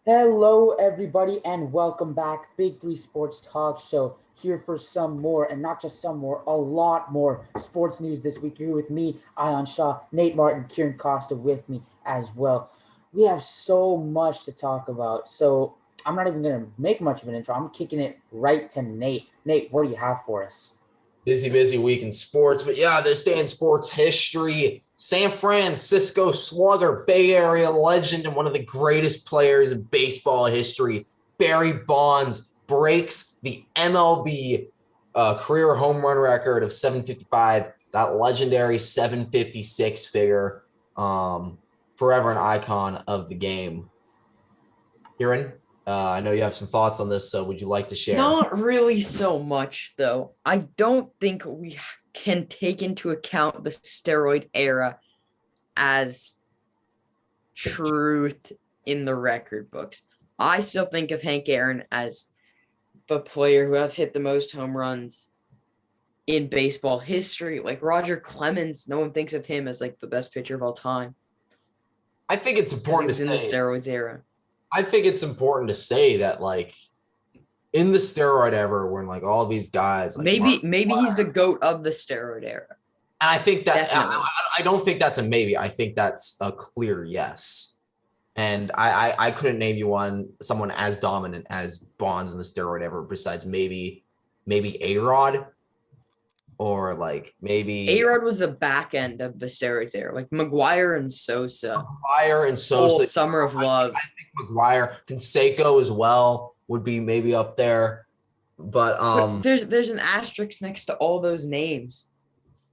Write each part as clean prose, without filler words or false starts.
Hello, everybody, and welcome back. Big Three Sports Talk Show here for some more, and not just some more, a lot more sports news this week. You're here with me, Ion Shaw, Nate Martin, Kieran Costa with me as well. We have so much to talk about, so I'm not even going to make much of an intro. I'm kicking it right to Nate. Nate, what do you have for us? Busy week in sports. But yeah, this day in sports history, San Francisco Slugger, Bay Area legend, and one of the greatest players in baseball history, Barry Bonds, breaks the MLB career home run record of 755, that legendary 756 figure. Forever an icon of the game. Kieran, I know you have some thoughts on this, so would you like to share? Not really so much, though. I don't think we can take into account the steroid era as truth in the record books. I still think of Hank Aaron as the player who has hit the most home runs in baseball history. Like Roger Clemens, no one thinks of him as like the best pitcher of all time I think it's because he important was to in the say. steroids era. I think it's important to say that, like, in the steroid era, when like all these guys, like Maybe he's the GOAT of the steroid era. and I think that Definitely. I don't think that's a maybe. I think that's a clear yes. And I couldn't name you someone as dominant as Bonds in the steroid era, besides maybe A-Rod, or like maybe A-Rod was the back end of the steroids era, like McGwire and Sosa. McGwire and Sosa. Old Summer of Love. I think McGwire, Canseco as well would be maybe up there. But there's an asterisk next to all those names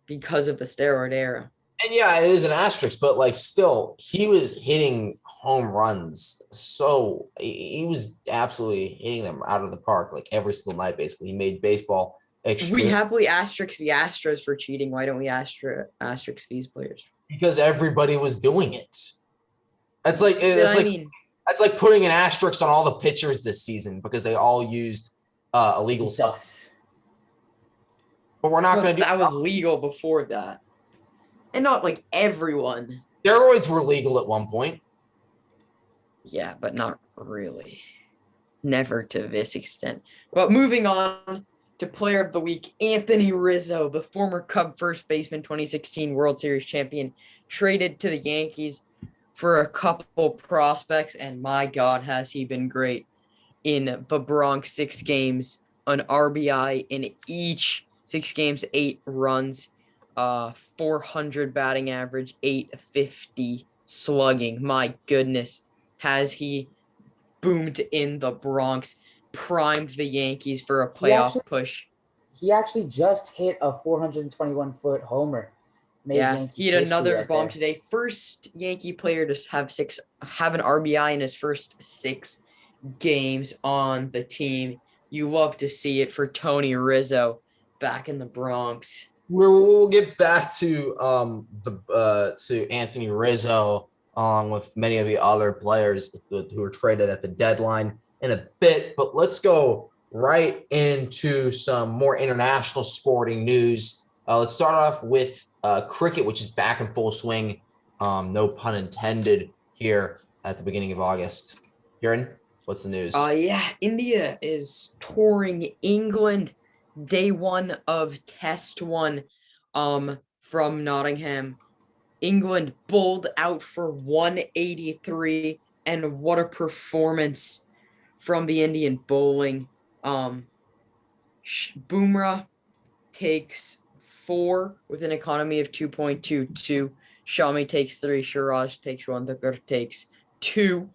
because of the steroid era. and yeah, it is an asterisk, but like still, he was hitting home runs. So he was absolutely hitting them out of the park like every single night. Basically, he made baseball We extreme happily asterisk the Astros for cheating. Why don't we asterisk these players? because everybody was doing it. That's like I that's like putting an asterisk on all the pitchers this season because they all used illegal stuff. But we're not going to do that. Was legal before that, and not like everyone. Steroids were legal at one point. Yeah, but not really. Never to this extent. But moving on to player of the week, Anthony Rizzo, the former Cub first baseman, 2016 World Series champion, traded to the Yankees for a couple prospects, and my God, has he been great in the Bronx 6 games, an RBI in each 6 games, 8 runs, 400 batting average, 850 slugging. My goodness, has he boomed in the Bronx, primed the Yankees for a playoff push. He actually just hit a 421-foot homer. He hit another bomb today. First Yankee player to have an RBI in his first 6 games on the team. You love to see it for Tony Rizzo back in the Bronx. We'll get back to to Anthony Rizzo along with many of the other players who were traded at the deadline in a bit, but let's go right into some more international sporting news. Let's start off with cricket, which is back in full swing. No pun intended here at the beginning of August. Kieran, what's the news? India is touring England. Day 1 of Test 1 from Nottingham. England bowled out for 183, and what a performance from the Indian bowling. Bumrah takes 4 with an economy of 2.22. Shami takes 3. Siraj takes 1. Thakur takes 2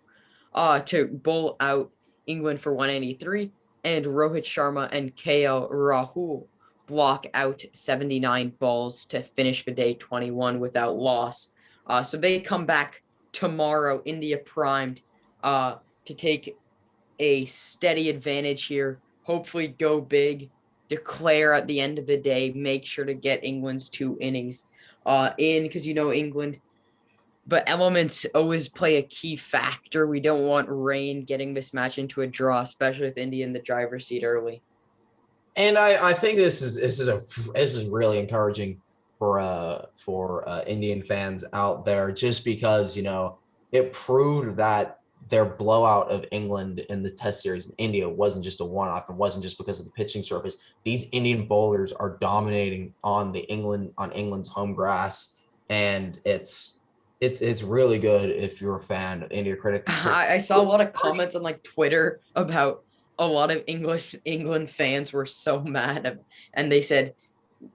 to bowl out England for 183. And Rohit Sharma and KL Rahul block out 79 balls to finish the day 21 without loss. So they come back tomorrow, India primed to take a steady advantage here. Hopefully go big, declare at the end of the day, make sure to get England's 2 innings in, because England. But elements always play a key factor. We don't want rain getting this match into a draw, especially with India in the driver's seat early. And I think this is really encouraging for Indian fans out there, just because it proved that their blowout of England in the Test series in India wasn't just a one-off. It wasn't just because of the pitching surface. These Indian bowlers are dominating on England's home grass, and it's really good if you're a fan of India cricket. I saw a lot of comments on like Twitter about a lot of England fans were so mad, and they said,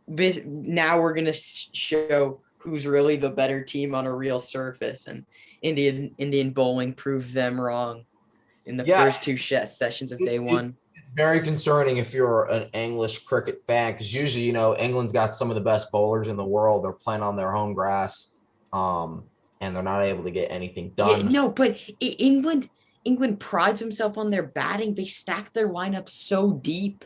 now we're gonna show who's really the better team on a real surface, and Indian bowling proved them wrong in the first two sessions of day one. It's very concerning if you're an English cricket fan, because usually, England's got some of the best bowlers in the world. They're playing on their home grass, and they're not able to get anything done. Yeah, no, but England prides himself on their batting. They stack their lineup so deep,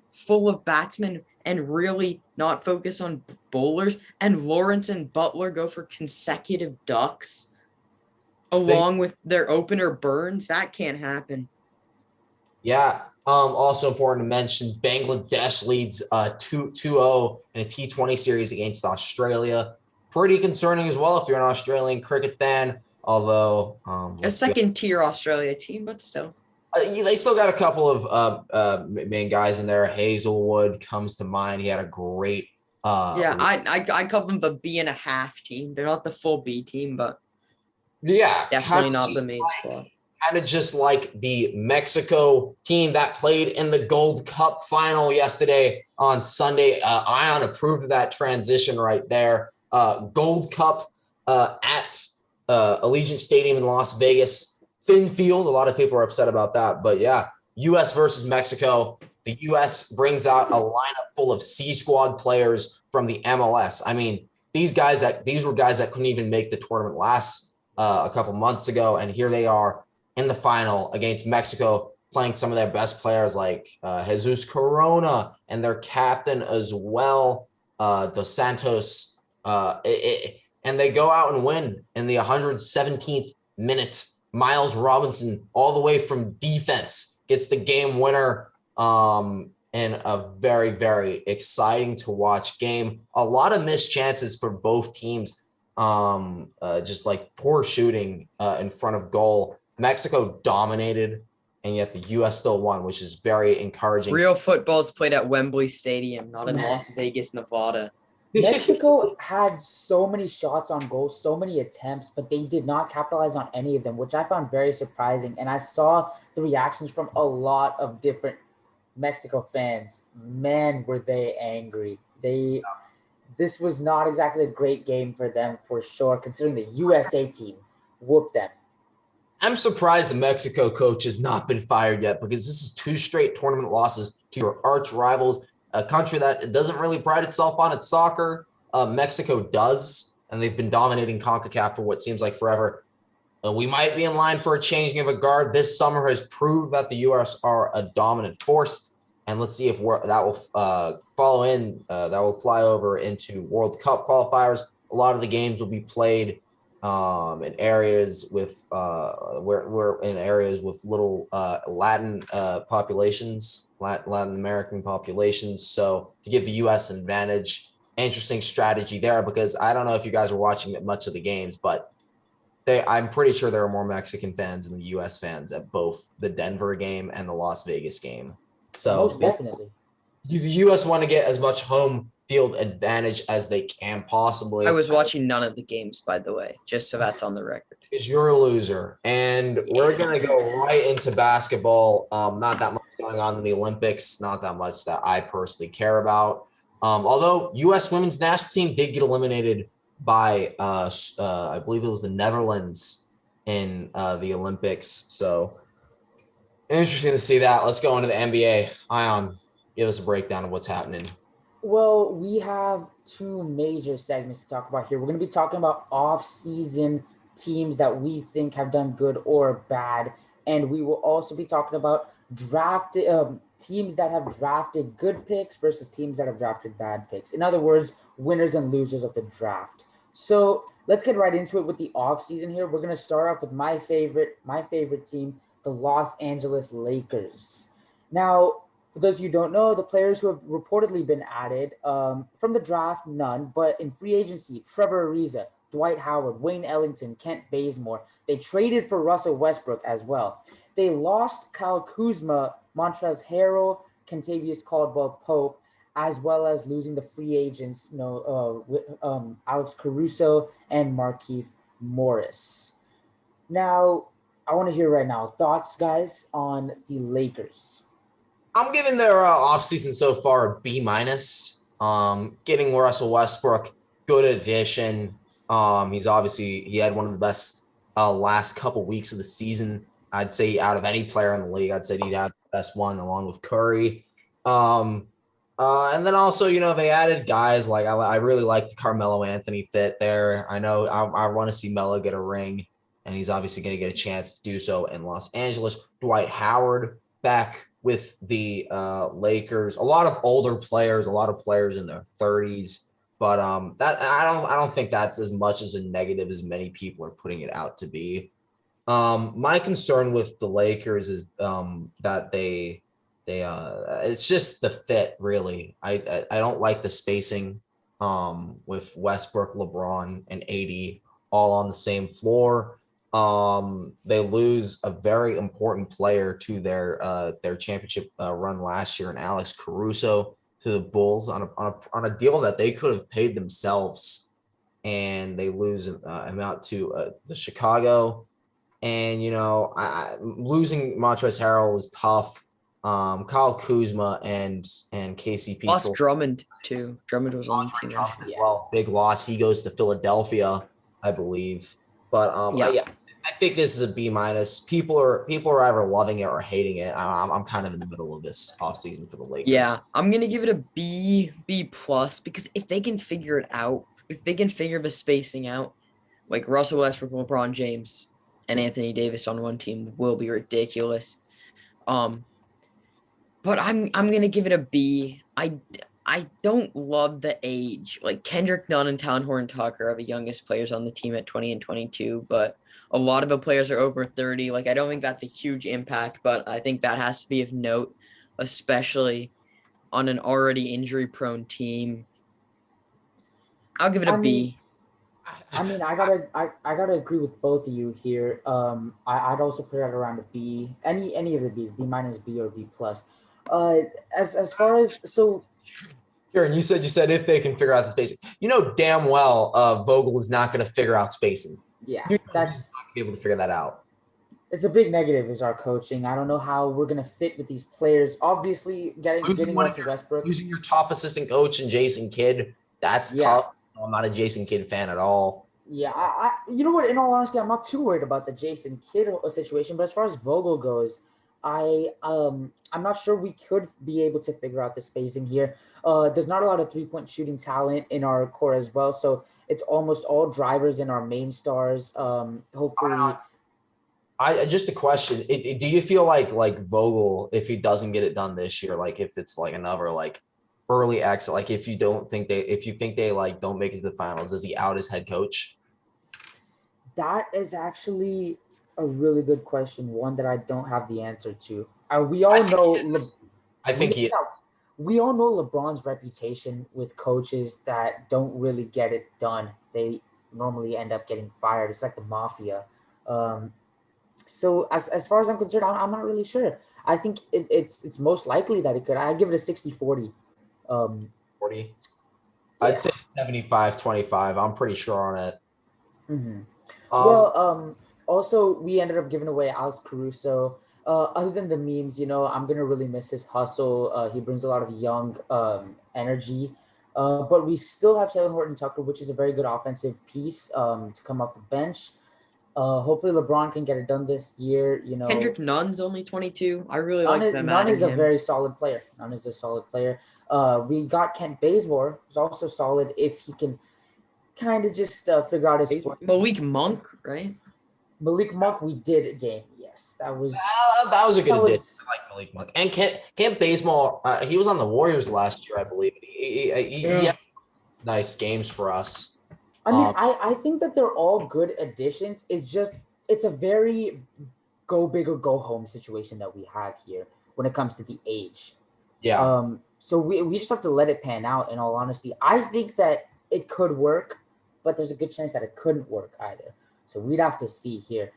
full of batsmen, and really not focus on bowlers. And Lawrence and Butler go for consecutive ducks along with their opener Burns. That can't happen. Yeah. Also important to mention, Bangladesh leads 2-0 in a T20 series against Australia. Pretty concerning as well if you're an Australian cricket fan, although a second-tier Australia team, but still. They still got a couple of main guys in there. Hazelwood comes to mind. He had a great I call them the B.5 team. They're not the full B team, but definitely not the main squad. Kind of just like the Mexico team that played in the Gold Cup final yesterday on Sunday. Ion approved of that transition right there. Gold Cup at Allegiant Stadium in Las Vegas. Thin field. A lot of people are upset about that. But yeah, U.S. versus Mexico. The U.S. brings out a lineup full of C squad players from the MLS. I mean, these were guys that couldn't even make the tournament last a couple months ago. And here they are in the final against Mexico, playing some of their best players like Jesus Corona and their captain as well, Dos Santos. And they go out and win in the 117th minute. Miles Robinson, all the way from defense, gets the game winner in a very, very exciting to watch game. A lot of missed chances for both teams, just like poor shooting in front of goal. Mexico dominated, and yet the U.S. still won, which is very encouraging. Real football is played at Wembley Stadium, not in Las Vegas, Nevada. Mexico had so many shots on goal, so many attempts, but they did not capitalize on any of them, which I found very surprising. And I saw the reactions from a lot of different Mexico fans. Man, were they angry. This was not exactly a great game for them, for sure, considering the USA team whooped them. I'm surprised the Mexico coach has not been fired yet, because this is 2 straight tournament losses to your arch rivals, a country that doesn't really pride itself on its soccer. Mexico does, and they've been dominating CONCACAF for what seems like forever. We might be in line for a changing of a guard. This summer has proved that the U.S. are a dominant force, and let's see if that will that will fly over into World Cup qualifiers. A lot of the games will be played in areas with little Latin populations, Latin American populations. So to give the U.S. an advantage, interesting strategy there, because I don't know if you guys are watching much of the games, but I'm pretty sure there are more Mexican fans than the U.S. fans at both the Denver game and the Las Vegas game. So most definitely, the U.S. want to get as much home field advantage as they can possibly. I was watching none of the games, by the way, just so that's on the record. Because you're a loser. And we're going to go right into basketball. Not that much going on in the Olympics, not that much that I personally care about. Although U.S. women's national team did get eliminated by, I believe it was the Netherlands in the Olympics. So interesting to see that. Let's go into the NBA. Ion, give us a breakdown of what's happening. Well, we have 2 major segments to talk about here. We're going to be talking about off-season teams that we think have done good or bad, and we will also be talking about teams that have drafted good picks versus teams that have drafted bad picks. In other words, winners and losers of the draft. So let's get right into it with the off-season here. We're going to start off with my favorite team, the Los Angeles Lakers. Now, for those of you who don't know, the players who have reportedly been added from the draft, none, but in free agency, Trevor Ariza, Dwight Howard, Wayne Ellington, Kent Bazemore, They traded for Russell Westbrook as well. They lost Kyle Kuzma, Montrezl Harrell, Kentavious Caldwell-Pope, as well as losing the free agents, Alex Caruso and Markieff Morris. Now, I want to hear right now thoughts, guys, on the Lakers. I'm giving their offseason so far a B minus. Getting Russell Westbrook, good addition. He had one of the best last couple weeks of the season. I'd say out of any player in the league, I'd say he'd have the best one along with Curry. And then also, they added guys like I really like the Carmelo Anthony fit there. I know I want to see Melo get a ring, and he's obviously going to get a chance to do so in Los Angeles. Dwight Howard back with the Lakers. A lot of older players, a lot of players in their 30s. But that I don't think that's as much as a negative as many people are putting it out to be. My concern with the Lakers is that they it's just the fit, really. I don't like the spacing with Westbrook, LeBron, and AD all on the same floor. They lose a very important player to their championship run last year in Alex Caruso to the Bulls on a deal that they could have paid themselves, and they lose him out to the Chicago. And losing Montrezl Harrell was tough. Kyle Kuzma and KCP Lost Drummond too. Drummond was on the team as well. Big loss. He goes to Philadelphia, I believe. But I think this is a B minus. People are either loving it or hating it. I'm kind of in the middle of this offseason for the Lakers. Yeah, I'm gonna give it a B plus because if they can figure it out, if they can figure the spacing out, like Russell Westbrook, LeBron James, and Anthony Davis on one team will be ridiculous. But I'm gonna give it a B. I don't love the age. Like Kendrick Nunn and Talon Horton-Tucker are the youngest players on the team at 20 and 22, but a lot of the players are over 30. Like, I don't think that's a huge impact, but I think that has to be of note, especially on an already injury-prone team. I'll give it a B. I gotta agree with both of you here. I'd also put it around a B. Any of the B's, B minus, B, or B plus. As far as Kieran, you said if they can figure out the spacing, damn well Vogel is not going to figure out spacing. Yeah, that's not be able to figure that out. It's a big negative is our coaching. I don't know how we're going to fit with these players. Obviously, getting Russell Westbrook, using your top assistant coach and Jason Kidd, that's tough. I'm not a Jason Kidd fan at all. Yeah, I you know what? In all honesty, I'm not too worried about the Jason Kidd situation. But as far as Vogel goes, I'm not sure we could be able to figure out the spacing here. There's not a lot of 3-point shooting talent in our core as well, so it's almost all drivers in our main stars. Hopefully, just a question: do you feel like Vogel, if he doesn't get it done this year, like if it's like another early exit, like if you think they don't make it to the finals, is he out as head coach? That is actually a really good question, one that I don't have the answer to. We all know. We all know LeBron's reputation with coaches that don't really get it done. They normally end up getting fired. It's like the mafia. So as far as I'm concerned, I'm not really sure. I think it's most likely that it could. I give it a 60-40. 40. I'd say 75-25. I'm pretty sure on it. Mm-hmm. Also, we ended up giving away Alex Caruso. Other than the memes, I'm going to really miss his hustle. He brings a lot of young energy. But we still have Taylor Horton-Tucker, which is a very good offensive piece to come off the bench. Hopefully LeBron can get it done this year. Kendrick Nunn's only 22. I really like them. Nunn is a very solid player. Nunn is a solid player. We got Kent Bazemore, who's also solid if he can kind of just figure out his sport. Malik Monk, right? Malik Monk, we did game. Yes, that was a good addition. I like Malik Monk. And Kent Bazemore, he was on the Warriors last year, I believe. He had nice games for us. I mean, I think that they're all good additions. It's a very go big or go home situation that we have here when it comes to the age. Yeah. So we just have to let it pan out, in all honesty. I think that it could work, but there's a good chance that it couldn't work either. So we'd have to see here.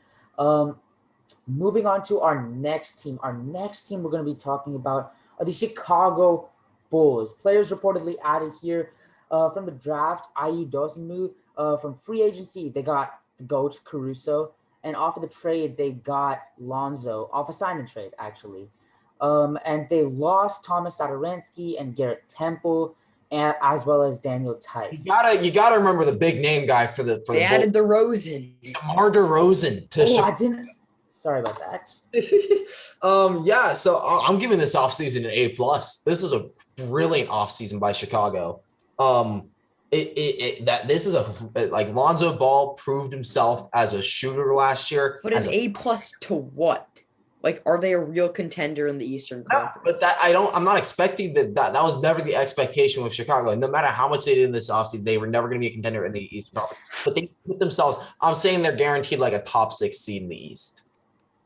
Moving on to our next team. Our next team we're going to be talking about are the Chicago Bulls. Players reportedly added here from the draft, Ayu Dosunmu. From free agency, they got the GOAT, Caruso. And off of the trade, they got Lonzo. Off a sign and trade, actually. And they lost Thomas Satoransky and Garrett Temple, as well as Daniel Tice. You gotta remember the big name guy for the They added DeRozan. DeMar DeRozan to Oh, I didn't. Sorry about that. Yeah, so I'm giving this offseason an A+. This is a brilliant offseason by Chicago. This is like Lonzo Ball proved himself as a shooter last year. But an A+ to what? Like, are they a real contender in the Eastern Conference? But I'm not expecting that was never the expectation with Chicago. And no matter how much they did in this offseason, they were never going to be a contender in the Eastern Conference. But they put themselves, I'm saying they're guaranteed like a top 6 seed in the East.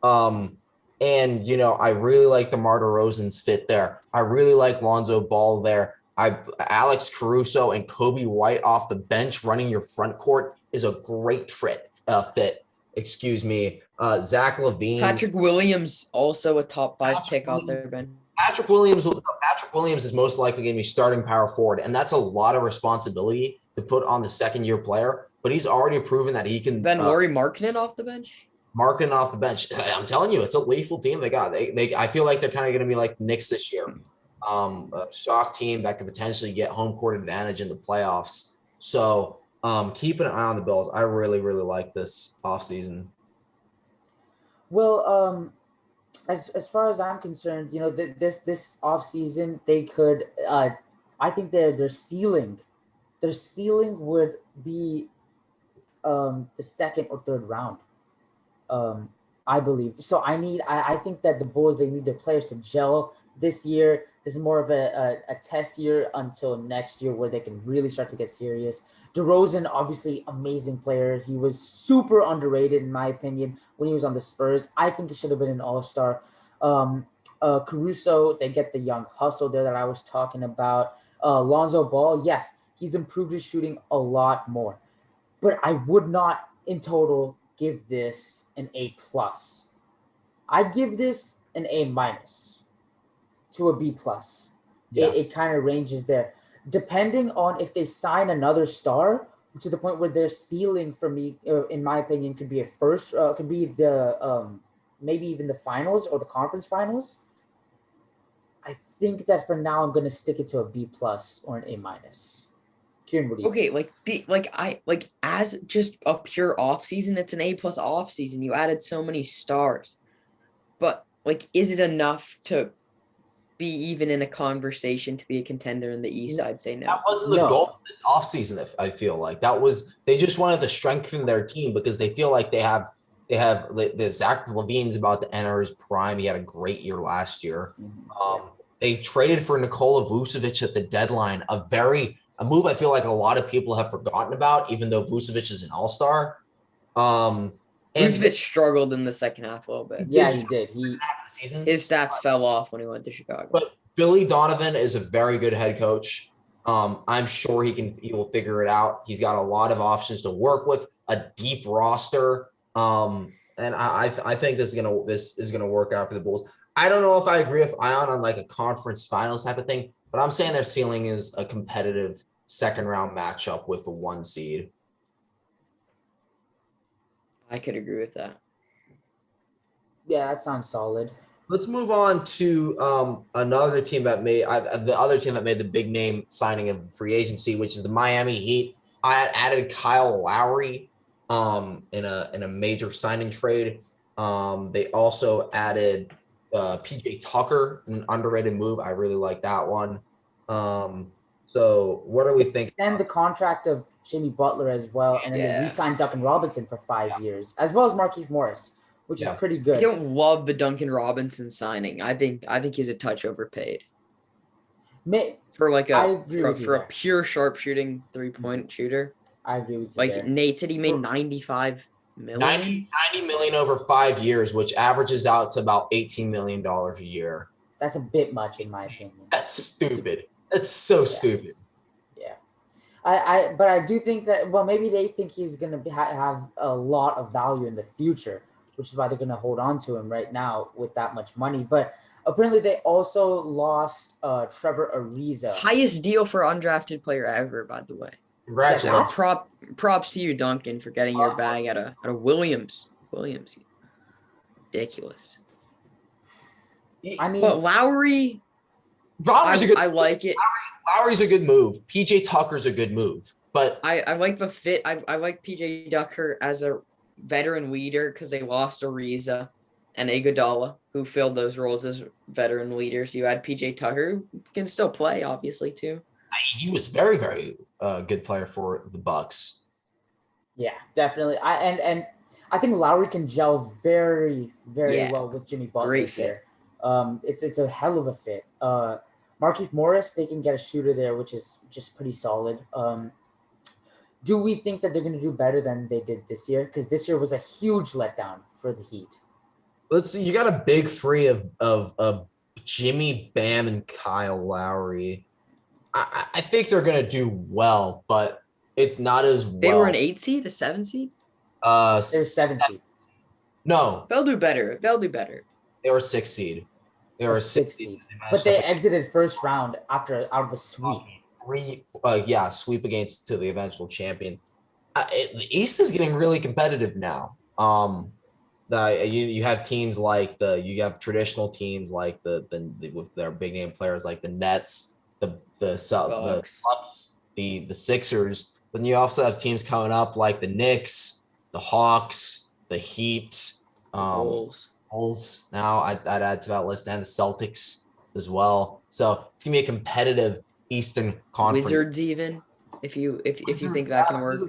And I really like DeMar DeRozan's fit there. I really like Lonzo Ball there. Alex Caruso and Kobe White off the bench running your front court is a great fit. Excuse me. Zach LaVine. Patrick Williams, also a top 5 pick out there, Ben. Patrick Williams is most likely going to be starting power forward, and that's a lot of responsibility to put on the second-year player. But he's already proven that he can. Ben Lauri Markkanen off the bench. Markkanen off the bench. I'm telling you, it's a lethal team they got. I feel like they're kind of going to be like the Knicks this year. A shock team that could potentially get home court advantage in the playoffs. So keep an eye on the Bills. I really, really like this offseason. Well, as far as I'm concerned, this offseason they could. I think their ceiling would be the second or third round. I believe so. I think that the Bulls, they need their players to gel this year. This is more of a test year until next year where they can really start to get serious. DeRozan, obviously amazing player. He was super underrated in my opinion when he was on the Spurs. I think he should have been an all-star. Caruso, they get the young hustle there that I was talking about. Lonzo Ball, yes, he's improved his shooting a lot more. But I would not in total give this an A+. I'd give this an A- to a B+. Yeah. It kind of ranges there. Depending on if they sign another star, to the point where their ceiling for me, in my opinion, could be a first, could be the maybe even the finals or the conference finals. I think that for now I'm going to stick it to a B+ or an A-. Kieran, what do you Okay, as just a pure off season, it's an A+ off season. You added so many stars, but is it enough to be even in a conversation to be a contender in the East? I'd say no. That wasn't the goal of this offseason. I feel like they just wanted to strengthen their team because they feel like they have the Zach LaVine's about to enter his prime. He had a great year last year. They traded for Nikola Vucevic at the deadline, a move I feel like a lot of people have forgotten about, even though Vucevic is an all-star. Vucevic struggled in the second half a little bit. Yeah, he did. His stats fell off when he went to Chicago. But Billy Donovan is a very good head coach. I'm sure he will figure it out. He's got a lot of options to work with, a deep roster. And I think this is gonna work out for the Bulls. I don't know if I agree with Ion on like a conference finals type of thing, but I'm saying their ceiling is a competitive second round matchup with a 1 seed. I could agree with that. Yeah, that sounds solid. Let's move on to another team that made the other team that made the big name signing of free agency, which is the Miami Heat. I added Kyle Lowry in a major signing trade. They also added PJ Tucker, an underrated move. I really like that one. So what do we think? And the contract of Jimmy Butler as well, and then they re-signed Duncan Robinson for 5 years, as well as Markieff Morris, which is pretty good. I don't love the Duncan Robinson signing. I think he's a touch overpaid. For a pure sharpshooting 3-point shooter. I agree with you. There. Nate said he made $95 million. 90 million over 5 years, which averages out to about $18 million a year. That's a bit much in my opinion. That's stupid. That's so stupid. Yeah. But I do think that, well, maybe they think he's going to have a lot of value in the future, which is why they're going to hold on to him right now with that much money. But apparently, they also lost Trevor Ariza. Highest deal for undrafted player ever, by the way. Congratulations. that's- Props to you, Duncan, for getting your bag out of Williams. Ridiculous. I mean, But Lowry, Lowry's a good. I like it. Lowry's a good move. PJ Tucker's a good move, but I like the fit. I like PJ Tucker as a veteran leader because they lost Ariza and Iguodala, who filled those roles as veteran leaders. You had PJ Tucker, who can still play, obviously, too. he was very, very good player for the Bucks. yeah, definitely. And I think Lowry can gel very, very Yeah, well with Jimmy Butler great fit. here. It's a hell of a fit. Markieff Morris, they can get a shooter there, which is just pretty solid. Do we think that they're going to do better than they did this year? Because this year was a huge letdown for the Heat. Let's see. You got a big three of Jimmy, Bam, and Kyle Lowry. I think they're gonna do well, but it's not as well. They were an 8 seed, a 7 seed? They're 7 seed. No, They'll do better. they were 6 seed. They were A 6 seed. But they exited first round out of a sweep. Sweep against to the eventual champion. The East is getting really competitive now. You have teams like you have traditional teams like the with their big name players like the Nets, the Bucks. the Sixers. Then you also have teams coming up like the Knicks, the Hawks, the Heat, Bulls. Now I'd add to that list, and the Celtics as well. So it's gonna be a competitive Eastern Conference. Wizards, even if you think that can work.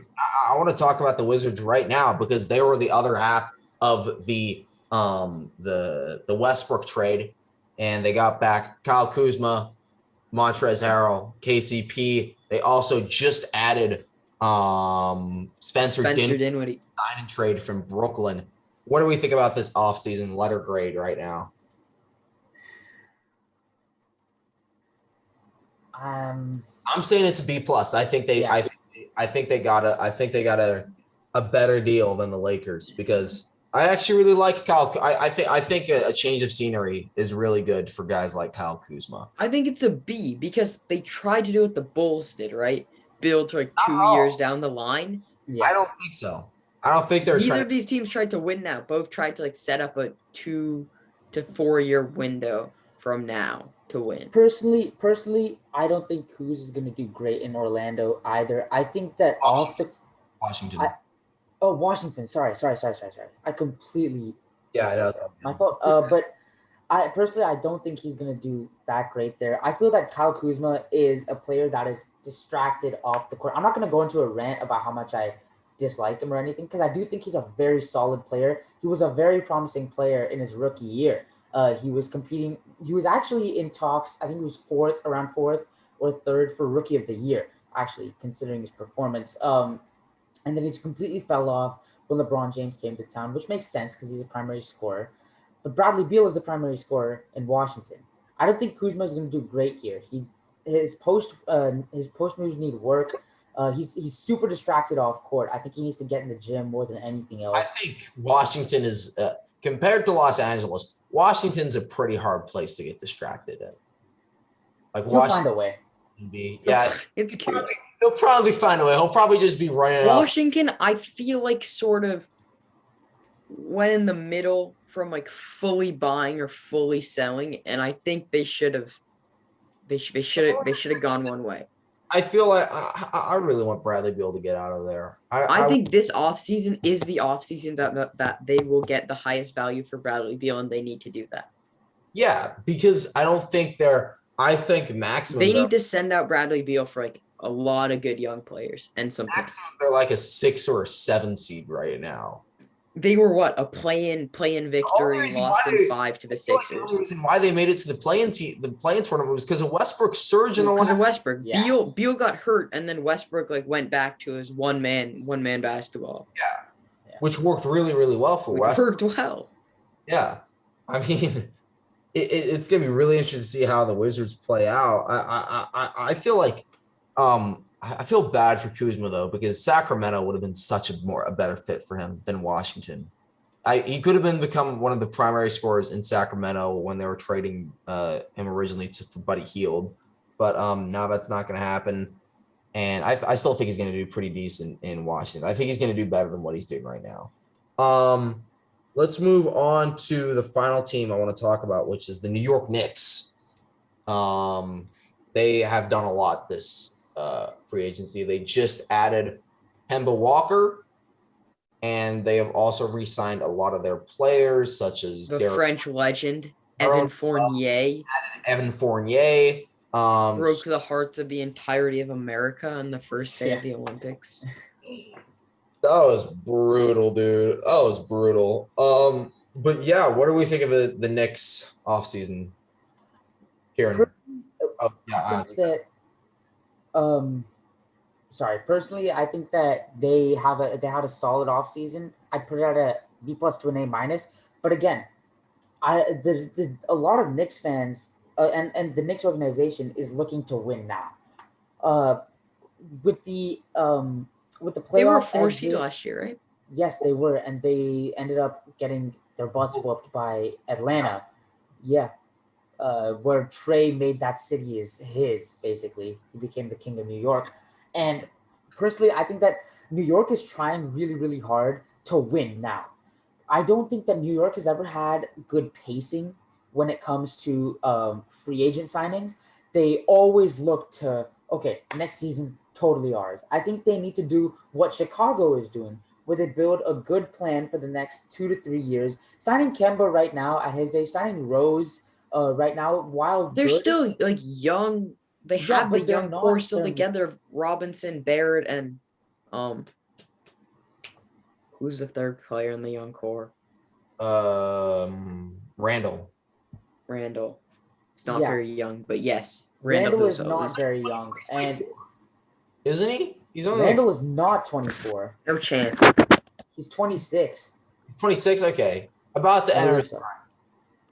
I want to talk about the Wizards right now because they were the other half of the Westbrook trade, and they got back Kyle Kuzma, Montrezl Harrell, KCP. They also just added Spencer Dinwiddie. Sign and trade from Brooklyn. What do we think about this offseason letter grade right now? I'm saying it's a B plus. I think they Yeah. I think they got a better deal than the Lakers because I actually really like Kyle. I think a change of scenery is really good for guys like Kyle Kuzma. I think it's a B because they tried to do what the Bulls did, right? Build to like 2 Oh. years down the line. Yeah. I don't think so. I don't think they're Neither trying. of these teams tried to win now. Both tried to like set up a 2 to 4 year window from now to win. Personally, I don't think Kuz is going to do great in Orlando either. I think that Washington. Washington. Sorry. I completely I know. my fault. But I don't think he's going to do that great there. I feel that Kyle Kuzma is a player that is distracted off the court. I'm not going to go into a rant about how much I dislike him or anything because I do think he's a very solid player. He was a very promising player in his rookie year. He was competing. He was actually in talks. I think he was around fourth or third for Rookie of the Year, actually, considering his performance. And then he completely fell off when LeBron James came to town, which makes sense because he's a primary scorer. But Bradley Beal is the primary scorer in Washington. I don't think Kuzma is going to do great here. His post moves need work. He's super distracted off court. I think he needs to get in the gym more than anything else. I think Washington is compared to Los Angeles. Washington's a pretty hard place to get distracted in. Like He'll find a way. It's cute. He'll probably find a way. He'll probably just be running up. Washington, I feel like sort of went in the middle from like fully buying or fully selling, and I think they should have gone one way. I feel like I really want Bradley Beal to get out of there. I think this offseason is the offseason that they will get the highest value for Bradley Beal, and they need to do that. Yeah, because I don't think I think maximum. They need to send out Bradley Beal for like a lot of good young players and some. Maximum, they're like a 6 or a 7 seed right now. They were what, a play-in victory, lost in 5 to the Sixers. The only reason why they made it to the play-in tournament was because of Westbrook's surge in the last. Because of Westbrook, Yeah. Beal got hurt, and then Westbrook like went back to his one man basketball. Yeah, which worked really, really well for Westbrook. Worked well. Yeah, I mean, it's gonna be really interesting to see how the Wizards play out. I feel like, I feel bad for Kuzma though, because Sacramento would have been such a better fit for him than Washington. He could have become one of the primary scorers in Sacramento when they were trading him originally for Buddy Hield, but now that's not going to happen. And I still think he's going to do pretty decent in Washington. I think he's going to do better than what he's doing right now. Let's move on to the final team I want to talk about, which is the New York Knicks. They have done a lot this free agency. They just added Kemba Walker, and they have also re-signed a lot of their players, such as The French legend, Evan Fournier. Evan Fournier. Broke the hearts of the entirety of America on the first day of the Olympics. That was brutal, dude. That was brutal. But yeah, what do we think of the Knicks offseason? Kieran. I think that personally, I think that they had a solid offseason. I put it at a B+ to an A-. But again, a lot of Knicks fans and the Knicks organization is looking to win now. With the playoff, they were 4 seed last year, right? Yes, they were, and they ended up getting their butts whooped by Atlanta. Yeah. Where Trey made that city his, basically. He became the king of New York. And personally, I think that New York is trying really, really hard to win now. I don't think that New York has ever had good pacing when it comes to free agent signings. They always look to, okay, next season, totally ours. I think they need to do what Chicago is doing, where they build a good plan for the next 2 to 3 years. Signing Kemba right now at his age, signing Rose right now, while they're good, still like young. They have the young core still together. Robinson, Barrett, and who's the third player in the young core? Randall. He's not very young, but yes, Randall is not very young, and isn't he? He's only Randall is not 24. No chance. He's 26. He's 26. Okay, about to enter.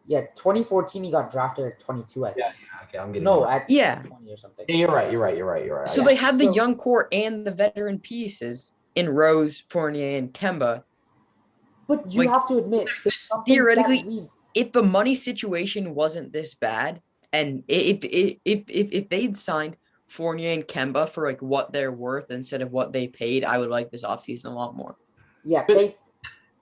Yeah, 2014 he got drafted at 22. I think. Yeah. Okay, I'm getting at 20 or something. Yeah, you're right. So they have the young core and the veteran pieces in Rose, Fournier, and Kemba. But you have to admit, theoretically, if the money situation wasn't this bad, and if they'd signed Fournier and Kemba for like what they're worth instead of what they paid, I would like this offseason a lot more. Yeah,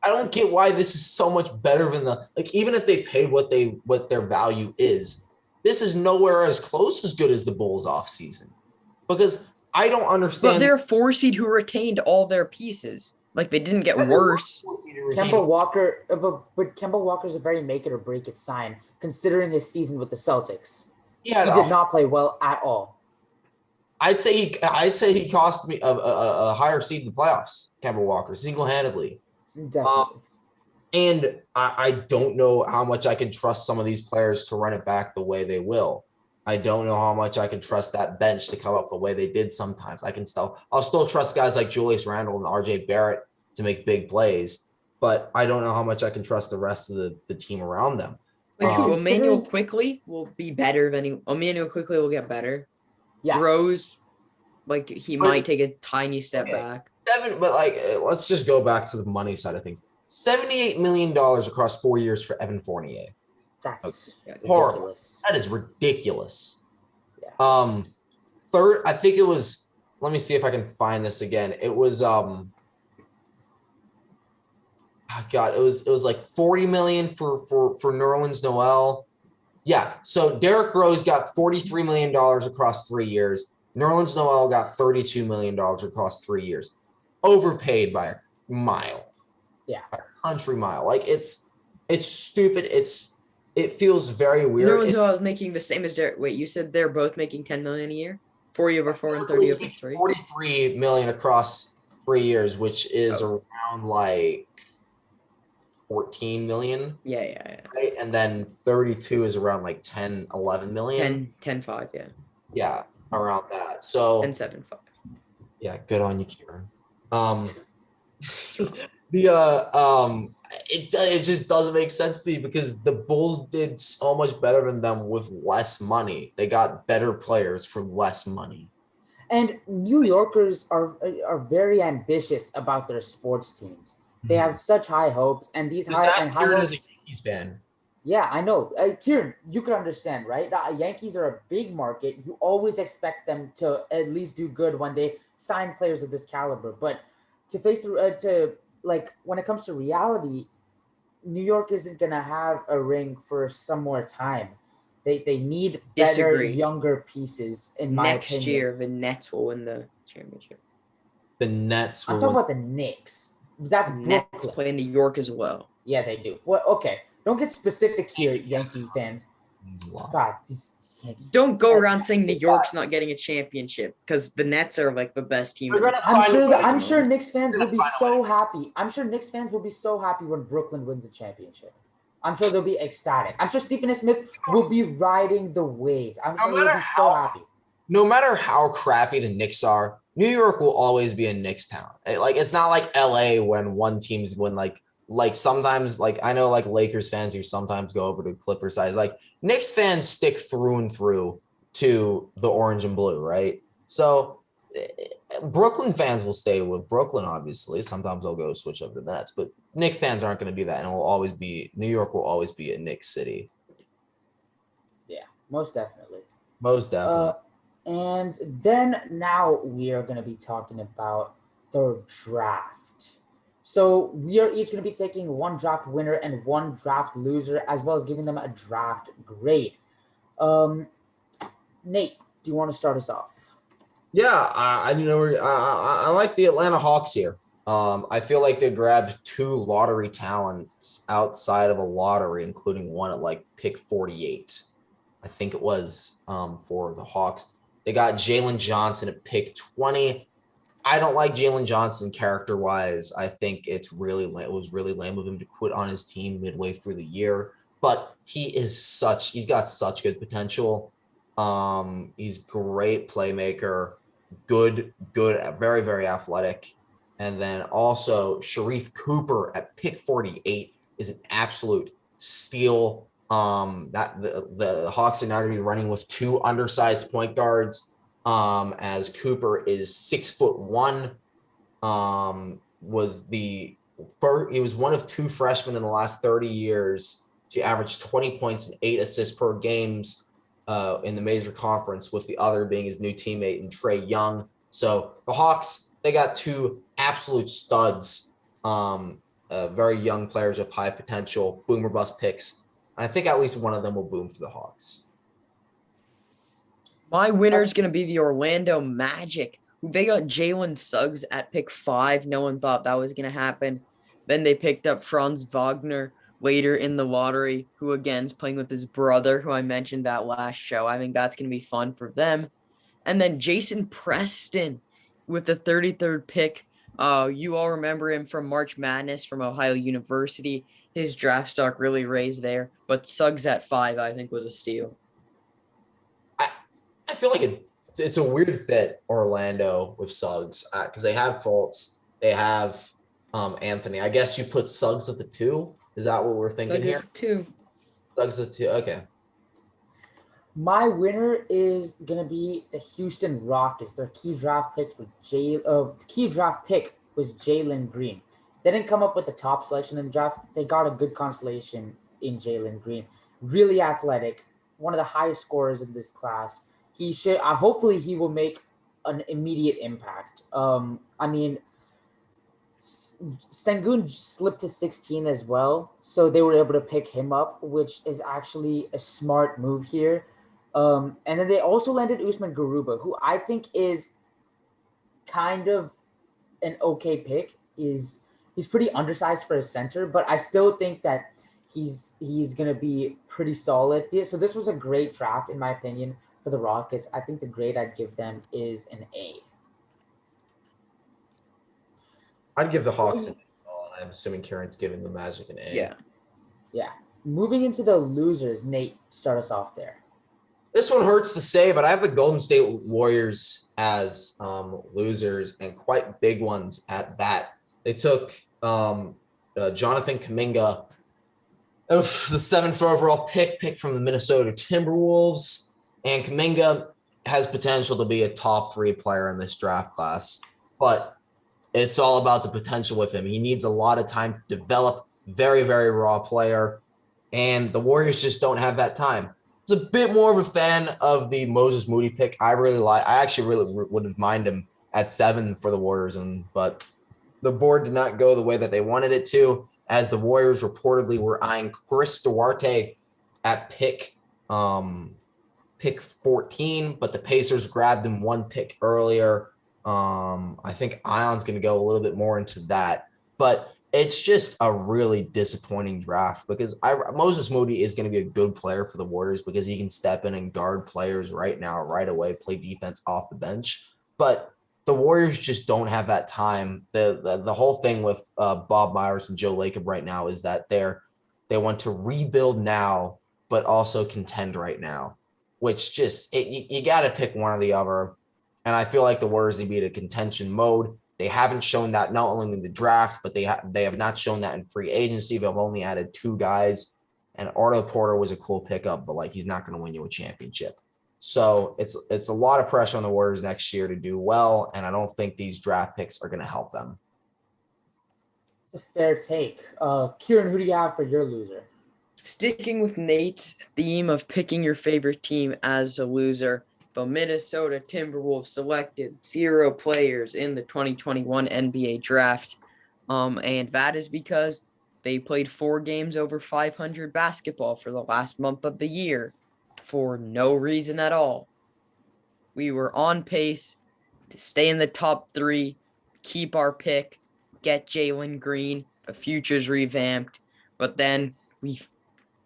I don't get why this is so much better than even if they paid what their value is, this is nowhere as close as good as the Bulls offseason. Because I don't understand. But they're a 4 seed who retained all their pieces. Like they didn't get worse. Kemba Walker, but Kemba Walker's a very make it or break it sign, considering his season with the Celtics. Yeah, he did not play well at all. I'd say he cost me a higher seed in the playoffs. Kemba Walker, single-handedly. Definitely. And I don't know how much I can trust some of these players to run it back the way they will. I don't know how much I can trust that bench to come up the way they did sometimes. I'll still trust guys like Julius Randle and RJ Barrett to make big plays, but I don't know how much I can trust the rest of the team around them. Emmanuel Quickley will be better than Emmanuel Quickley will get better. Yeah. Rose, he might take a tiny step back. Let's just go back to the money side of things. $78 million across 4 years for Evan Fournier. That's horrible. Ridiculous. That is ridiculous. Yeah. Third, I think it was. Let me see if I can find this again. It was it was like $40 million for Nerlens Noel. Yeah. So Derrick Rose got $43 million across 3 years. Nerlens Noel got $32 million across 3 years. Overpaid by a mile. Yeah. A country mile. It's stupid. It feels very weird. Nerlens Noel is making the same as Derrick. Wait, you said they're both making $10 million a year? 40 over 4 and 30 over 3? $43 million across 3 years, which is around $14 million. Yeah. Right? And then 32 is around 10, 11 million. 10-5, yeah. Yeah, around that. So 10-7-5. Yeah, good on you, Kieran. It just doesn't make sense to me because the Bulls did so much better than them with less money. They got better players for less money. And New Yorkers are very ambitious about their sports teams. They have such high hopes, and these Just high ask Kieran as a hopes. Yankees fan. Yeah, I know. Kieran, you can understand, right? The Yankees are a big market. You always expect them to at least do good when they sign players of this caliber. But to face the to like when it comes to reality, New York isn't gonna have a ring for some more time. They need better Disagree. younger pieces, in my Next opinion. year, the Nets will win the championship. The Nets I'm will talking win. about the Knicks. That's Nets Brooklyn. play in New York as well. Yeah, they do. Well, okay. Don't get specific here, Yankee fans. God, these Yankees. Don't go around saying New York's not getting a championship because the Nets are like the best team. They're in the gonna I'm find sure a that way. I'm sure Knicks fans They're will be gonna so happy. I'm sure Knicks fans will be so happy when Brooklyn wins the championship. I'm sure they'll be ecstatic. I'm sure Stephen A. Smith will be riding the wave. I'm sure he'll be so happy. No matter how crappy the Knicks are, New York will always be a Knicks town. Like it's not like LA when one team's win like sometimes like I know like Lakers fans who sometimes go over to Clippers side. Like Knicks fans stick through and through to the orange and blue, right? So Brooklyn fans will stay with Brooklyn, obviously. Sometimes they'll go switch over to the Nets, but Knicks fans aren't going to do that, and it will always be New York will always be a Knicks city. Yeah, most definitely. Most definitely. And then now we are going to be talking about the draft. So we are each going to be taking one draft winner and one draft loser, as well as giving them a draft grade. Nate, do you want to start us off? Yeah, I know. I like the Atlanta Hawks here. I feel like they grabbed two lottery talents outside of a lottery, including one at like pick 48. I think it was for the Hawks. They got Jalen Johnson at pick 20. I don't like Jalen Johnson character-wise. I think it was really lame of him to quit on his team midway through the year. But he's got such good potential. He's great playmaker, good, very, very athletic. And then also Sharif Cooper at pick 48 is an absolute steal. That the Hawks are now going to be running with two undersized point guards. As Cooper is 6'1", he was one of two freshmen in the last 30 years to average 20 points and 8 assists per games in the major conference, with the other being his new teammate in Trae Young. So the Hawks, they got two absolute studs, very young players with high potential, boom or bust picks. I think at least one of them will boom for the Hawks. My winner is going to be the Orlando Magic. They got Jalen Suggs at pick 5. No one thought that was going to happen. Then they picked up Franz Wagner later in the lottery, who again is playing with his brother, who I mentioned that last show. I think that's going to be fun for them. And then Jason Preston with the 33rd pick. You all remember him from March Madness from Ohio University. His draft stock really raised there. But Suggs at 5, I think, was a steal. I feel like it's a weird fit, Orlando with Suggs, because they have Fultz, they have Anthony. I guess you put Suggs at the 2. Is that what we're thinking here? 2. Suggs at the 2. Okay. My winner is gonna be the Houston Rockets. Their key draft pick was Jalen Green. They didn't come up with the top selection in the draft. They got a good constellation in Jalen Green. Really athletic, one of the highest scorers in this class. He should. Hopefully, he will make an immediate impact. I mean, Sengun slipped to 16 as well, so they were able to pick him up, which is actually a smart move here. And then they also landed Usman Garuba, who I think is kind of an okay pick. He's pretty undersized for a center, but I still think that he's gonna be pretty solid. So this was a great draft in my opinion for the Rockets. I think the grade I'd give them is an A. I'd give the Hawks an A. I'm assuming Kieran's giving the Magic an A. Yeah. Yeah. Moving into the losers, Nate, start us off there. This one hurts to say, but I have the Golden State Warriors as losers, and quite big ones at that. They took Jonathan Kuminga, the 7th overall pick from the Minnesota Timberwolves. And Kuminga, has potential to be a top 3 player in this draft class, but it's all about the potential with him. He needs a lot of time to develop. Very, very raw player, and the Warriors just don't have that time. I was a bit more of a fan of the Moses Moody pick. I actually really wouldn't mind him at 7 for the Warriors, but the board did not go the way that they wanted it to, as the Warriors reportedly were eyeing Chris Duarte at pick 14, but the Pacers grabbed him 1 pick earlier. I think Ion's going to go a little bit more into that, but it's just a really disappointing draft because Moses Moody is going to be a good player for the Warriors because he can step in and guard players right now, right away, play defense off the bench. But the Warriors just don't have that time. The whole thing with Bob Myers and Joe Lacob right now is that they want to rebuild now, but also contend right now, which just you got to pick one or the other. And I feel like the Warriors need to be in a contention mode. They haven't shown that not only in the draft, but they have not shown that in free agency. They've only added 2 guys, and Otto Porter was a cool pickup, but like he's not going to win you a championship. So it's a lot of pressure on the Warriors next year to do well, and I don't think these draft picks are going to help them. It's a fair take. Kieran, who do you have for your loser? Sticking with Nate's theme of picking your favorite team as a loser, the Minnesota Timberwolves selected 0 players in the 2021 NBA draft. And that is because they played 4 games over 500 basketball for the last month of the year for no reason at all. We were on pace to stay in the top 3, keep our pick, get Jalen Green, the future's revamped, but then we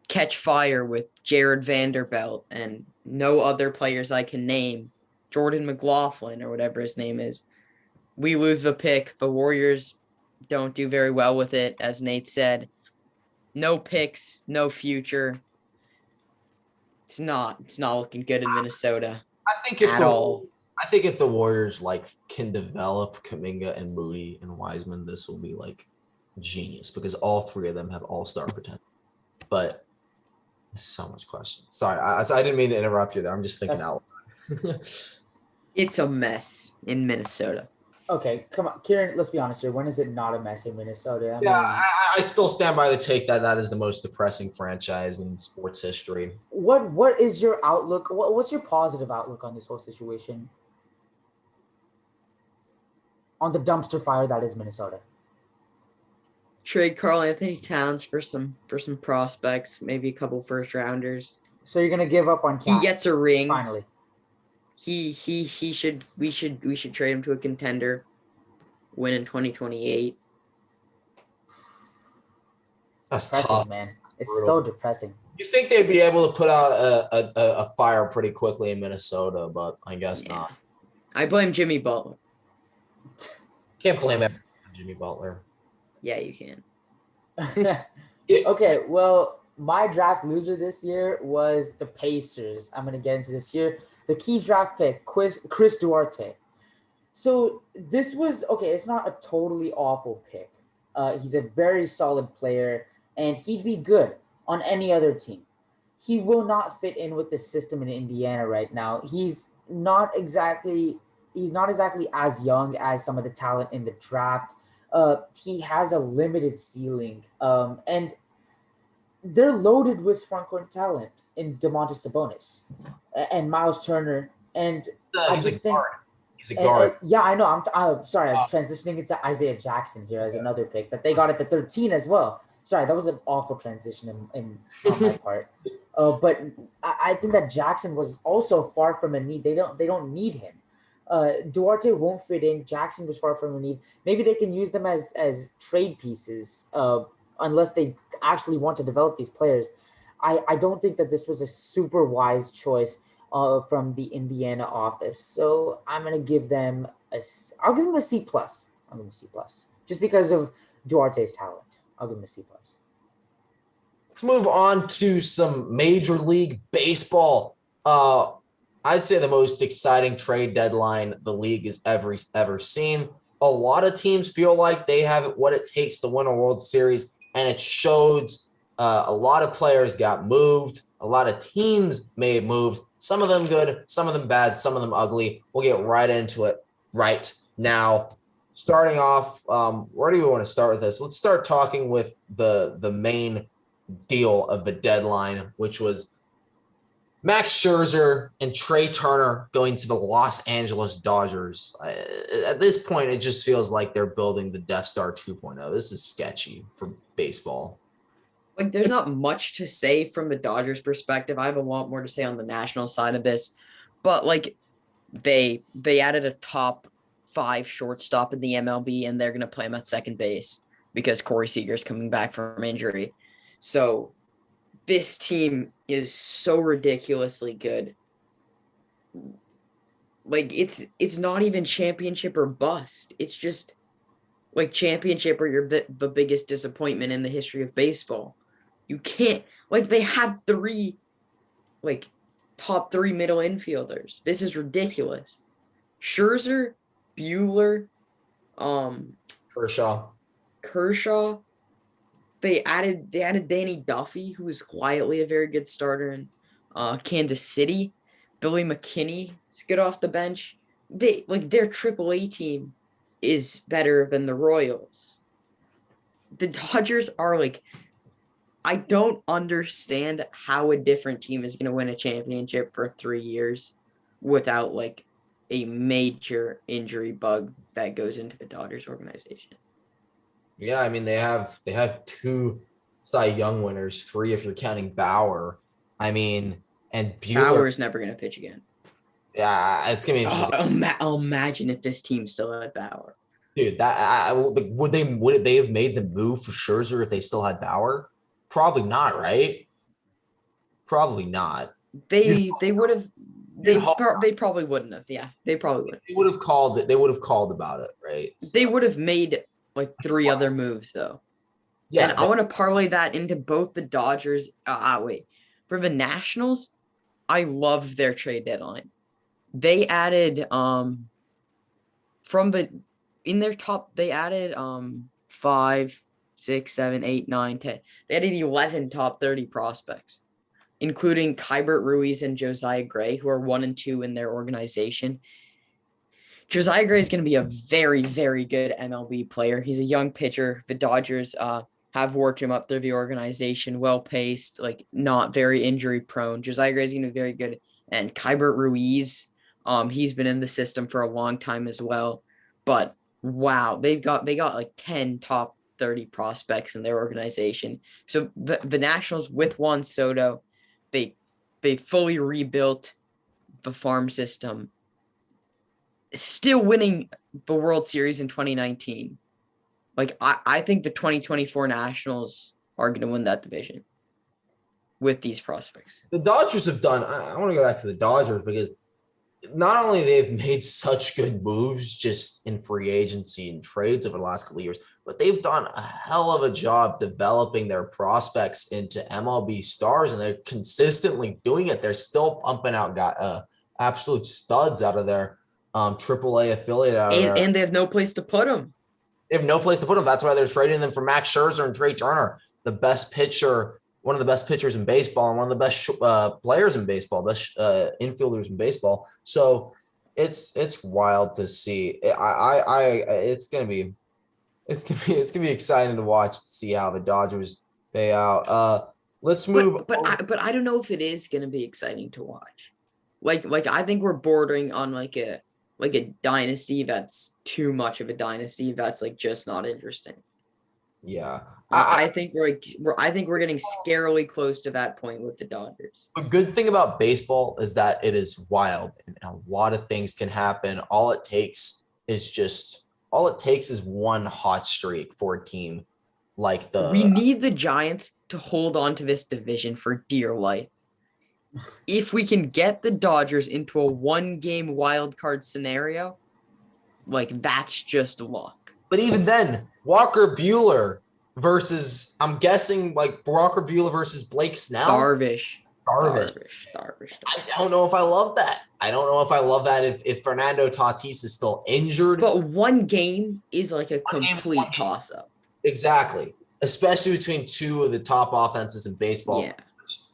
catch fire with Jared Vanderbilt and no other players I can name, Jordan McLaughlin or whatever his name is. We lose the pick. The Warriors don't do very well with it, as Nate said. No picks, no future. It's not looking good in Minnesota. I think if the Warriors can develop Kuminga and Moody and Wiseman, this will be genius because all 3 of them have all-star potential. But so much question. Sorry, I didn't mean to interrupt you there. I'm just thinking out loud. It's a mess in Minnesota. Okay, come on, Kieran. Let's be honest here. When is it not a mess in Minnesota? I still stand by the take that is the most depressing franchise in sports history. What is your outlook? What's your positive outlook on this whole situation? On the dumpster fire that is Minnesota. Trade Karl-Anthony Towns for some prospects, maybe a couple first rounders. So you're gonna give up on Cat? He gets a ring finally. We should trade him to a contender, win in 2028. That's depressing, tough, man. It's brutal. So depressing. You think they'd be able to put out a fire pretty quickly in Minnesota, but I guess not. I blame Jimmy Butler. Can't blame Jimmy Butler. Yeah, you can. Okay, well, my draft loser this year was the Pacers. I'm going to get into this here. The key draft pick, Chris Duarte. So this was, okay, it's not a totally awful pick. He's a very solid player, and he'd be good on any other team. He will not fit in with the system in Indiana right now. He's not exactly as young as some of the talent in the draft. He has a limited ceiling, and they're loaded with front-court talent in Domantas Sabonis and Miles Turner. And he's a guard. He's a guard. Yeah, I know. I'm sorry. I'm transitioning into Isaiah Jackson here as another pick that they got at the 13 as well. Sorry, that was an awful transition on my part. But I think that Jackson was also far from a need. They don't need him. Duarte won't fit in. Jackson was far from a need. Maybe they can use them as trade pieces, unless they actually want to develop these players. I don't think that this was a super wise choice from the Indiana office. So I'm gonna give them I'll give them a C+. I'll give them a C+, just because of Duarte's talent. I'll give him a C+. Let's move on to some Major League Baseball. I'd say the most exciting trade deadline the league has ever seen. A lot of teams feel like they have what it takes to win a World Series, and it shows A lot of players got moved. A lot of teams made moves. Some of them good, some of them bad, some of them ugly. We'll get right into it right now. Starting off, where do we want to start with this? Let's start talking with the main deal of the deadline, which was Max Scherzer and Trey Turner going to the Los Angeles Dodgers. At this point, it just feels like they're building the Death Star 2.0. This is sketchy for baseball. Like, there's not much to say from the Dodgers perspective. I have a lot more to say on the national side of this, but like they added a top 5 shortstop in the MLB, and they're going to play him at second base because Corey Seager's coming back from injury. So this team is so ridiculously good. Like, it's not even championship or bust. It's just like championship or the biggest disappointment in the history of baseball. You can't, like, they have 3 like top 3 middle infielders. This is ridiculous. Scherzer, Buehler, Kershaw. They added Danny Duffy, who is quietly a very good starter in Kansas City. Billy McKinney is good off the bench. Their AAA team is better than the Royals. The Dodgers are like, I don't understand how a different team is going to win a championship for 3 years without like a major injury bug that goes into the Dodgers organization. Yeah, I mean, they have 2 Cy Young winners, 3 if you're counting Bauer. I mean, and Bauer's never going to pitch again. Yeah, it's gonna be interesting. I'll imagine if this team still had Bauer. Dude, would they have made the move for Scherzer if they still had Bauer? Probably not, right? Probably not. They would have. They probably wouldn't have. Yeah, they probably would. They would have called it. They would have called about it, right? So, they would have made like 3 other moves though. Yeah, and I want to parlay that into both the Dodgers. For the Nationals, I love their trade deadline. They added in their top, they added 5, 6, 7, 8, 9, 10. They added 11 top 30 prospects, including Keibert Ruiz and Josiah Gray, who are 1 and 2 in their organization. Josiah Gray is going to be a very, very good MLB player. He's a young pitcher. The Dodgers have worked him up through the organization, well-paced, like not very injury-prone. Josiah Gray is going to be very good. And Keibert Ruiz, he's been in the system for a long time as well. But wow, they got like 10 top 30 prospects in their organization. So the Nationals with Juan Soto, they fully rebuilt the farm system, still winning the World Series in 2019. Like, I think the 2024 Nationals are going to win that division with these prospects. The Dodgers have done, I want to go back to the Dodgers because not only they've made such good moves just in free agency and trades over the last couple of years, but they've done a hell of a job developing their prospects into MLB stars, and they're consistently doing it. They're still pumping out absolute studs out of their AAA affiliate. And they have no place to put them. They have no place to put them. That's why they're trading them for Max Scherzer and Trey Turner, the best pitcher, one of the best pitchers in baseball, and one of the best players in baseball, best infielders in baseball. So it's wild to see. It's gonna be exciting to watch to see how the Dodgers pay out. Let's move. But I don't know if it is gonna be exciting to watch. Like I think we're bordering on like a dynasty that's too much of a dynasty that's like just not interesting. Yeah. I think we're getting scarily close to that point with the Dodgers. A good thing about baseball is that it is wild and a lot of things can happen. All it takes is one hot streak for a team like we need the Giants to hold on to this division for dear life. If we can get the Dodgers into a 1-game wild card scenario, like that's just luck. But even then, Walker Buehler versus, I'm guessing, like Walker Buehler versus Blake Snell. Darvish. I don't know if I love that. If Fernando Tatis is still injured. But 1 game is like a complete toss-up. Exactly. especially between two of the top offenses in baseball. Yeah.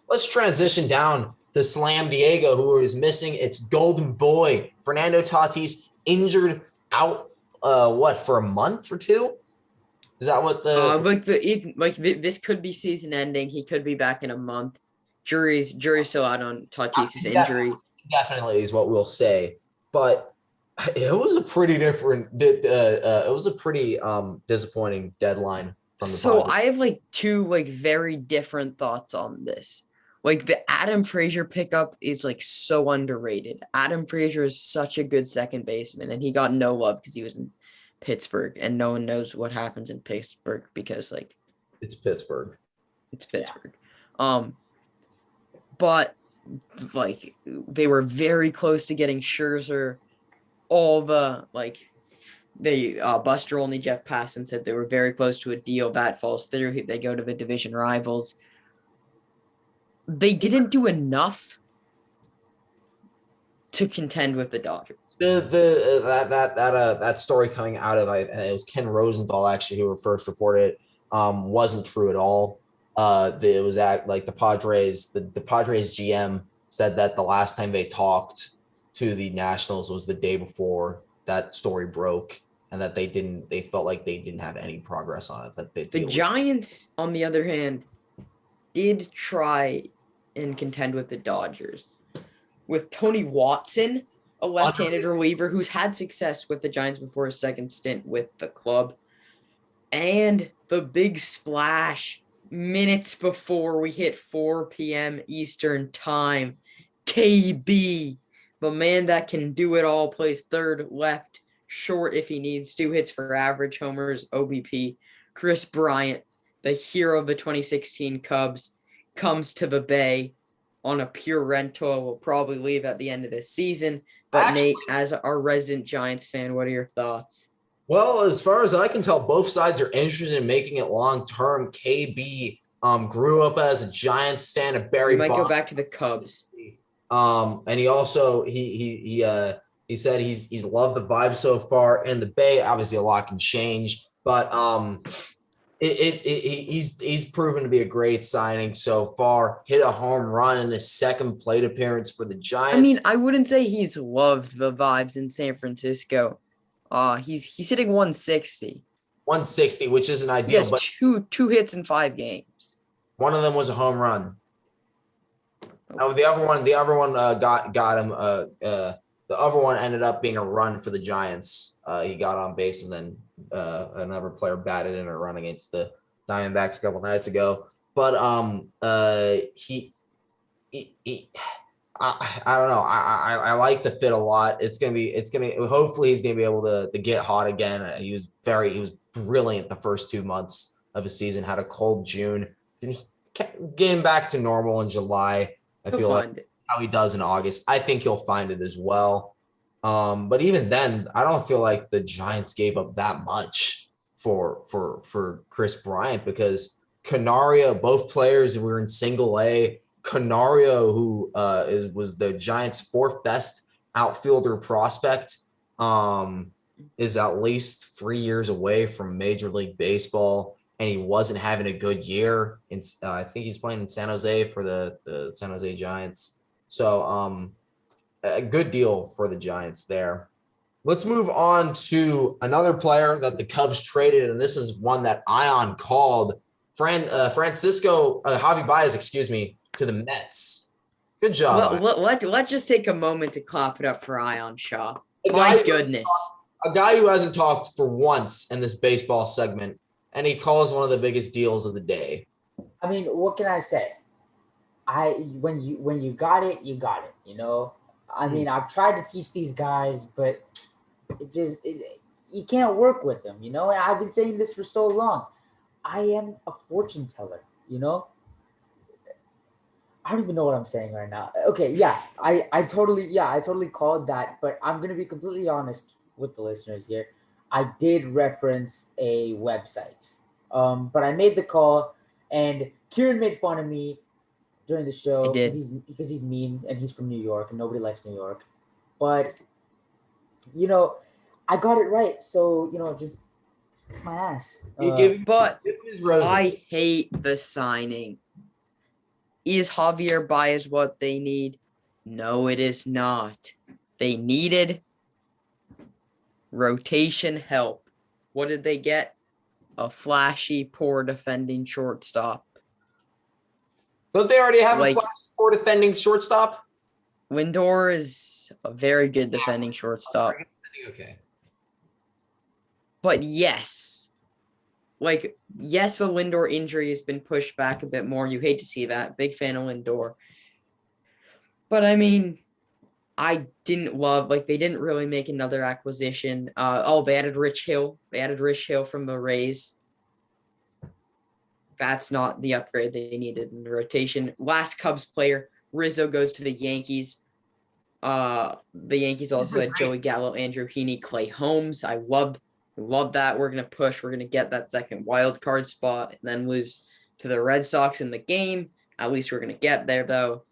Let's transition down to Slam Diego, who is missing its golden boy. Fernando Tatis injured out, for a month or two? Is that what this could be season ending. He could be back in a month. Jury's still out on Tatis's injury. Definitely is what we'll say. But it was a pretty disappointing deadline from the So Padres. I have two very different thoughts on this. The Adam Frazier pickup is so underrated. Adam Frazier is such a good second baseman, and he got no love because he was in Pittsburgh, and no one knows what happens in Pittsburgh because it's Pittsburgh. It's Pittsburgh. Yeah. But they were very close to getting Scherzer. All the Buster Olney, Jeff Passan said they were very close to a deal. Bat falls through. They go to the division rivals. They didn't do enough to contend with the Dodgers. That story coming out of it was Ken Rosenthal actually who first reported it, wasn't true at all. It was the Padres. The Padres GM said that the last time they talked to the Nationals was the day before that story broke, and that they felt like they didn't have any progress on it. The Giants, on the other hand, did try and contend with the Dodgers with Tony Watson, a left-handed reliever who's had success with the Giants before his second stint with the club. And the big splash minutes before we hit 4 p.m. Eastern time, KB, the man that can do it all, plays third, left, short if he needs, 2 hits for average, homers, OBP. Chris Bryant, the hero of the 2016 Cubs, comes to the Bay on a pure rental. Will probably leave at the end of this season. But actually, Nate, as our resident Giants fan, what are your thoughts? Well, as far as I can tell, both sides are interested in making it long-term. KB grew up as a Giants fan of Barry Bonds. He might go back to the Cubs. And he also he said he's loved the vibe so far in the Bay. Obviously, a lot can change, but he's proven to be a great signing so far. Hit a home run in his second plate appearance for the Giants. I mean, I wouldn't say he's loved the vibes in San Francisco. He's hitting 160. 160, which isn't ideal. He has but two hits in 5 games. One of them was a home run. Oh, the other one got him. The other one ended up being a run for the Giants. He got on base, and then another player batted in a run against the Diamondbacks a couple nights ago. But I don't know. I like the fit a lot. Hopefully he's gonna be able to get hot again. He was brilliant the first 2 months of his season. Had a cold June. Getting back to normal in July. I feel like how he does in August. I think he'll find it as well. But even then, I don't feel like the Giants gave up that much for Chris Bryant, because Canario, both players were in single A. Canario, who was the Giants' 4th best outfielder prospect, is at least 3 years away from Major League Baseball, and he wasn't having a good year. I think he's playing in San Jose for the San Jose Giants. So a good deal for the Giants there. Let's move on to another player that the Cubs traded, and this is one that Ion called, Javi Baez, to the Mets. Good job. Let's just take a moment to clap it up for Ion Shaw. My goodness. A guy who hasn't talked for once in this baseball segment, and he calls one of the biggest deals of the day. I mean, what can I say? When you got it, you got it, you know? I mean, I've tried to teach these guys, but you can't work with them, you know? And I've been saying this for so long. I am a fortune teller, you know? I don't even know what I'm saying right now. Okay, yeah, I totally called that, but I'm going to be completely honest with the listeners here. I did reference a website, but I made the call, and Kieran made fun of me during the show because he's mean and he's from New York and nobody likes New York. But, you know, I got it right. So, you know, just Kiss my ass. You give But give him his roses. I hate the signing. Is Javier Baez what they need? No, it is not. They needed rotation help. What did they get? A flashy, poor defending shortstop. Don't they already have Like- a flash for defending shortstop? Lindor is a very good defending shortstop. Okay. But yes, the Lindor injury has been pushed back a bit more. You hate to see that. Big fan of Lindor. But I mean, I didn't love, they didn't really make another acquisition. They added Rich Hill. They added Rich Hill from the Rays. That's not the upgrade they needed in the rotation. Last Cubs player, Rizzo, goes to the Yankees. The Yankees also had Joey Gallo, Andrew Heaney, Clay Holmes. I love that. We're gonna push. We're gonna get that second wild card spot and then lose to the Red Sox in the game. At least we're gonna get there though.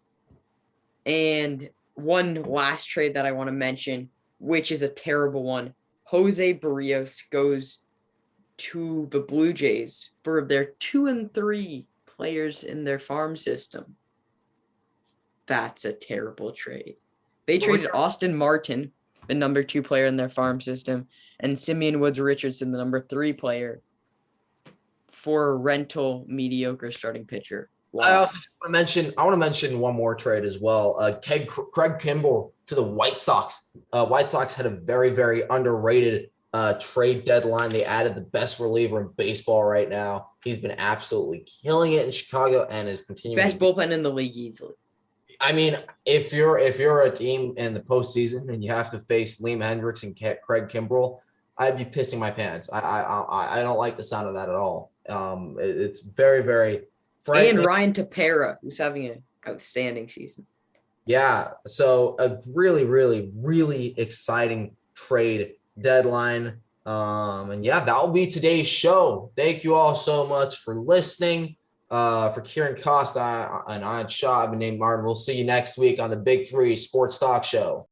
And one last trade that I want to mention, which is a terrible one. Jose Barrios goes to the Blue Jays for their 2 and 3 players in their farm system. That's a terrible trade. They traded Austin Martin, the number 2 player in their farm system, and Simeon Woods Richardson, the number 3 player, for a rental mediocre starting pitcher. Wow. I also want to mention one more trade as well. Craig Kimbrell to the White Sox. White Sox had a very, very underrated trade deadline. They added the best reliever in baseball right now. He's been absolutely killing it in Chicago and is continuing. Best bullpen in the league easily. I mean, if you're a team in the postseason and you have to face Liam Hendricks and Craig Kimbrell, I'd be pissing my pants. I don't like the sound of that at all. It's very, very frightening. And Ryan Tepera, who's having an outstanding season. Yeah, so a really, really, really exciting trade deadline. And yeah, that'll be today's show. Thank you all so much for listening. For Kieran Costa and Ian Shaw, I've been named Martin. We'll see you next week on the Big Three Sports Talk Show.